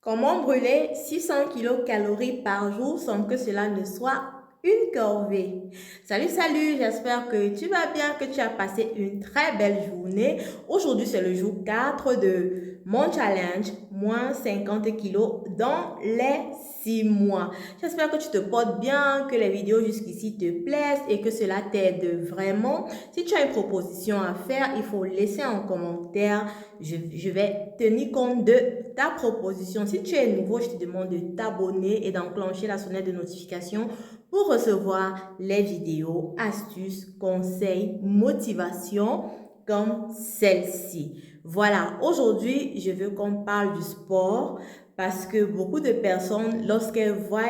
Comment brûler 600 kilocalories par jour sans que cela ne soit une corvée? Salut, j'espère que tu vas bien, que tu as passé une très belle journée. Aujourd'hui, c'est le jour 4 de mon challenge, moins 50 kilos dans les 6 mois. J'espère que tu te portes bien, que les vidéos jusqu'ici te plaisent et que cela t'aide vraiment. Si tu as une proposition à faire, il faut laisser en commentaire. Je vais tenir compte de ta proposition. Si tu es nouveau, je te demande de t'abonner et d'enclencher la sonnette de notification pour recevoir les vidéos, astuces, conseils, motivations comme celle-ci. Voilà, aujourd'hui, je veux qu'on parle du sport parce que beaucoup de personnes, lorsqu'elles voient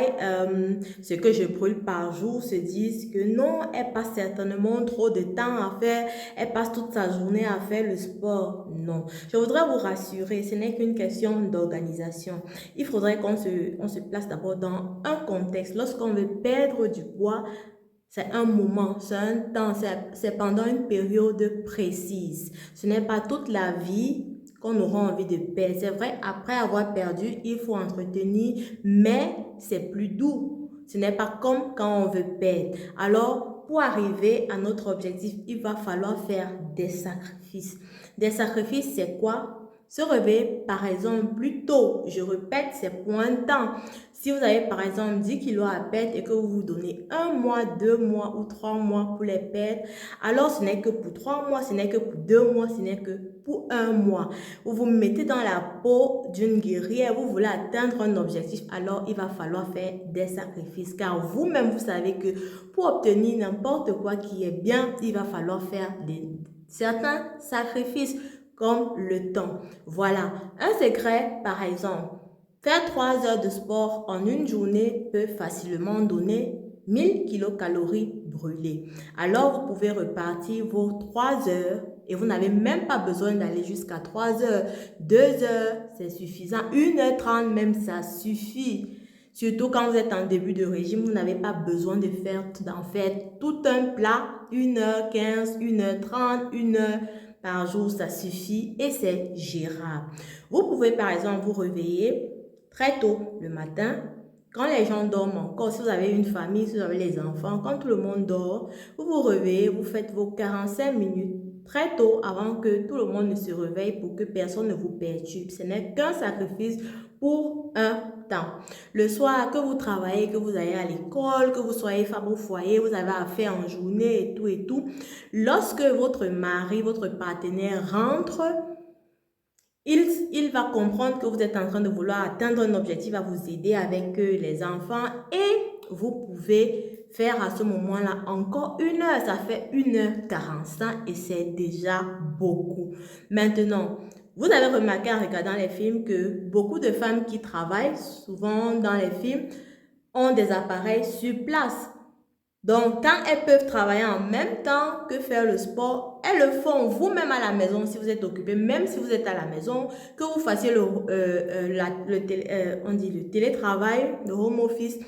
ce que je brûle par jour, se disent que non, elle passe certainement trop de temps à faire, elle passe toute sa journée à faire le sport. Non, je voudrais vous rassurer, ce n'est qu'une question d'organisation. Il faudrait on se place d'abord dans un contexte. Lorsqu'on veut perdre du poids, c'est un moment, c'est un temps, c'est pendant une période précise. Ce n'est pas toute la vie qu'on aura envie de perdre. C'est vrai, après avoir perdu, il faut entretenir, mais c'est plus doux. Ce n'est pas comme quand on veut perdre. Alors, pour arriver à notre objectif, il va falloir faire des sacrifices. Des sacrifices, c'est quoi? Se réveiller, par exemple, plus tôt. Je répète, c'est pointant. Si vous avez par exemple 10 kilos à perdre et que vous vous donnez un mois, 2 mois ou 3 mois pour les perdre, alors ce n'est que pour 3 mois, ce n'est que pour 2 mois, ce n'est que pour un mois. Vous vous mettez dans la peau d'une guerrière, vous voulez atteindre un objectif, alors il va falloir faire des sacrifices. Car vous-même, vous savez que pour obtenir n'importe quoi qui est bien, il va falloir faire certains sacrifices comme le temps. Voilà, un secret par exemple. Faire 3 heures de sport en une journée peut facilement donner 1000 kilocalories brûlées. Alors, vous pouvez repartir vos 3 heures et vous n'avez même pas besoin d'aller jusqu'à 3 heures. 2 heures, c'est suffisant. 1h30 même, ça suffit. Surtout quand vous êtes en début de régime, vous n'avez pas besoin d'en faire tout un plat. 1h15, 1h30, 1 heure par jour, ça suffit et c'est gérable. Vous pouvez par exemple vous réveiller très tôt le matin, quand les gens dorment encore, si vous avez une famille, si vous avez les enfants, quand tout le monde dort, vous vous réveillez, vous faites vos 45 minutes très tôt avant que tout le monde ne se réveille pour que personne ne vous perturbe. Ce n'est qu'un sacrifice pour un temps. Le soir, que vous travaillez, que vous allez à l'école, que vous soyez femme au foyer, vous avez à faire en journée et tout. Lorsque votre mari, votre partenaire rentre, il va comprendre que vous êtes en train de vouloir atteindre un objectif, à vous aider avec les enfants et vous pouvez faire à ce moment-là encore 1 heure. Ça fait 1h45 et c'est déjà beaucoup. Maintenant, vous avez remarqué en regardant les films que beaucoup de femmes qui travaillent, souvent dans les films, ont des appareils sur place. Donc, quand elles peuvent travailler en même temps que faire le sport, elles le font vous-même à la maison si vous êtes occupé, même si vous êtes à la maison, que vous fassiez on dit le télétravail, le home office.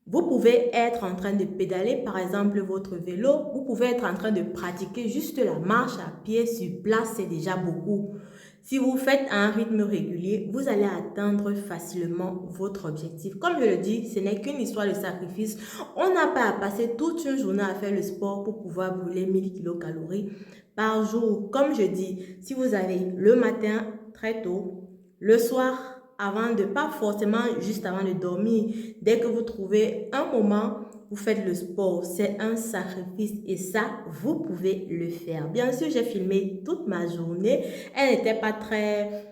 Vous pouvez être en train de pédaler, par exemple, votre vélo. Vous pouvez être en train de pratiquer juste la marche à pied sur place, c'est déjà beaucoup. Si vous faites à un rythme régulier, vous allez atteindre facilement votre objectif. Comme je le dis, ce n'est qu'une histoire de sacrifice. On n'a pas à passer toute une journée à faire le sport pour pouvoir brûler 1000 kilocalories par jour. Comme je dis, si vous avez le matin très tôt, le soir avant de, pas forcément juste avant de dormir, dès que vous trouvez un moment, vous faites le sport. C'est un sacrifice et ça, vous pouvez le faire. Bien sûr, j'ai filmé toute ma journée. Elle n'était pas très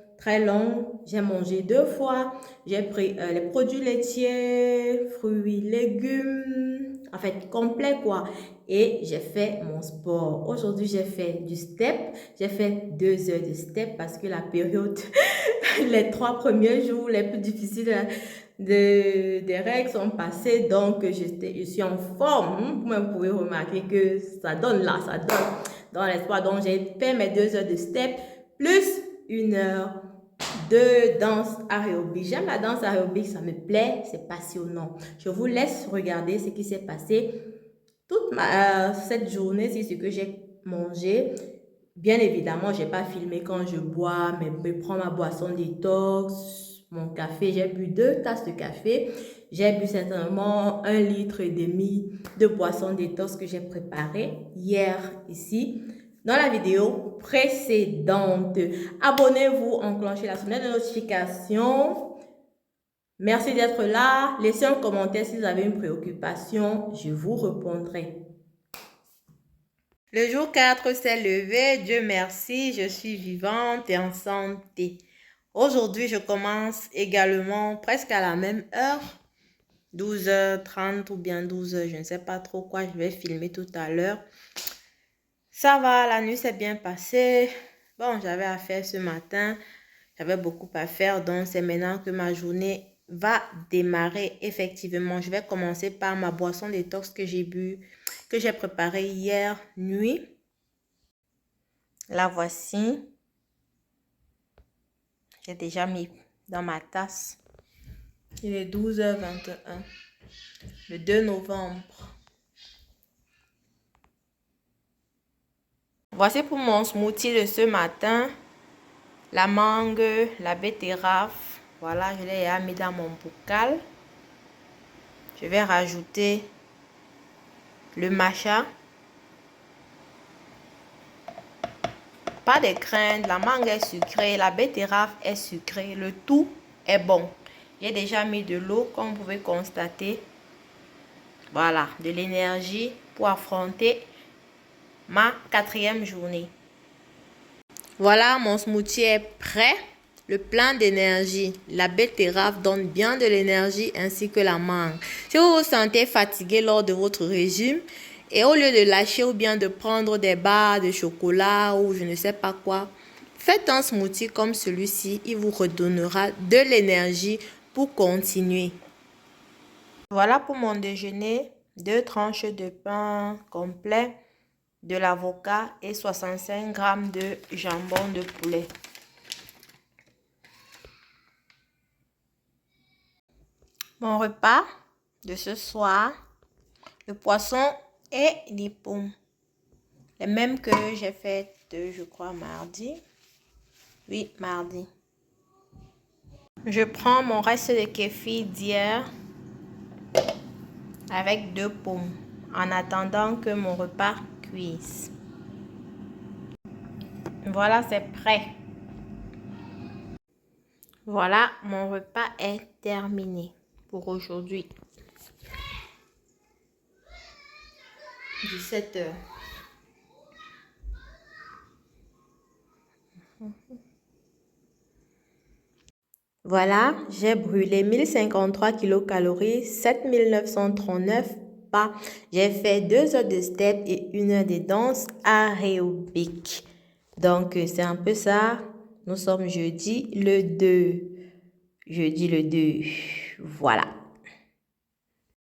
longue. J'ai mangé 2 fois. J'ai pris les produits laitiers, fruits, légumes, en fait, complet quoi. Et j'ai fait mon sport. Aujourd'hui, j'ai fait du step. J'ai fait 2 heures de step parce que la période les 3 premiers jours les plus difficiles des règles sont passés, donc je suis en forme. Vous pouvez remarquer que ça donne là, ça donne dans l'espoir. Donc j'ai fait mes 2 heures de step plus 1 heure de danse aérobique. J'aime la danse aérobique, ça me plaît, c'est passionnant. Je vous laisse regarder ce qui s'est passé toute cette journée, c'est ce que j'ai mangé. Bien évidemment, je n'ai pas filmé quand je bois, mais je prends ma boisson détox. mon café. J'ai bu 2 tasses de café. J'ai bu certainement 1,5 litre de boisson détox que j'ai préparé hier ici. Dans la vidéo précédente, abonnez-vous, enclenchez la sonnette de notification. Merci d'être là. Laissez un commentaire si vous avez une préoccupation. Je vous répondrai. Le jour 4 s'est levé. Dieu merci, je suis vivante et en santé. Aujourd'hui, je commence également presque à la même heure. 12h30 ou bien 12h, je ne sais pas trop quoi je vais filmer tout à l'heure. Ça va, la nuit s'est bien passée. Bon, j'avais à faire ce matin. J'avais beaucoup à faire, donc c'est maintenant que ma journée va démarrer effectivement. Je vais commencer par ma boisson détox que j'ai bu, que j'ai préparée hier nuit. La voici. J'ai déjà mis dans ma tasse. Il est 12h21, le 2 novembre. Voici pour mon smoothie de ce matin. La mangue, la betterave. Voilà, je l'ai mis dans mon bocal. Je vais rajouter le matcha. Pas de crainte, la mangue est sucrée, la betterave est sucrée. Le tout est bon. J'ai déjà mis de l'eau, comme vous pouvez constater. Voilà, de l'énergie pour affronter ma 4e journée. Voilà, mon smoothie est prêt. Le plein d'énergie. La betterave donne bien de l'énergie ainsi que la mangue. Si vous vous sentez fatigué lors de votre régime et au lieu de lâcher ou bien de prendre des barres de chocolat ou je ne sais pas quoi, faites un smoothie comme celui-ci. Il vous redonnera de l'énergie pour continuer. Voilà pour mon déjeuner. 2 tranches de pain complet, de l'avocat et 65 g de jambon de poulet. Mon repas de ce soir, le poisson et les pommes. Les mêmes que j'ai fait, je crois, mardi. Oui, mardi. Je prends mon reste de kéfir d'hier avec 2 pommes en attendant que mon repas cuise. Voilà, c'est prêt. Voilà, mon repas est terminé pour aujourd'hui. 17h. Voilà, j'ai brûlé 1053 kilocalories, 7939 pas. J'ai fait 2 heures de step et 1 heure de danse aérobique. Donc, c'est un peu ça. Nous sommes jeudi le 2. Jeudi le 2. Voilà.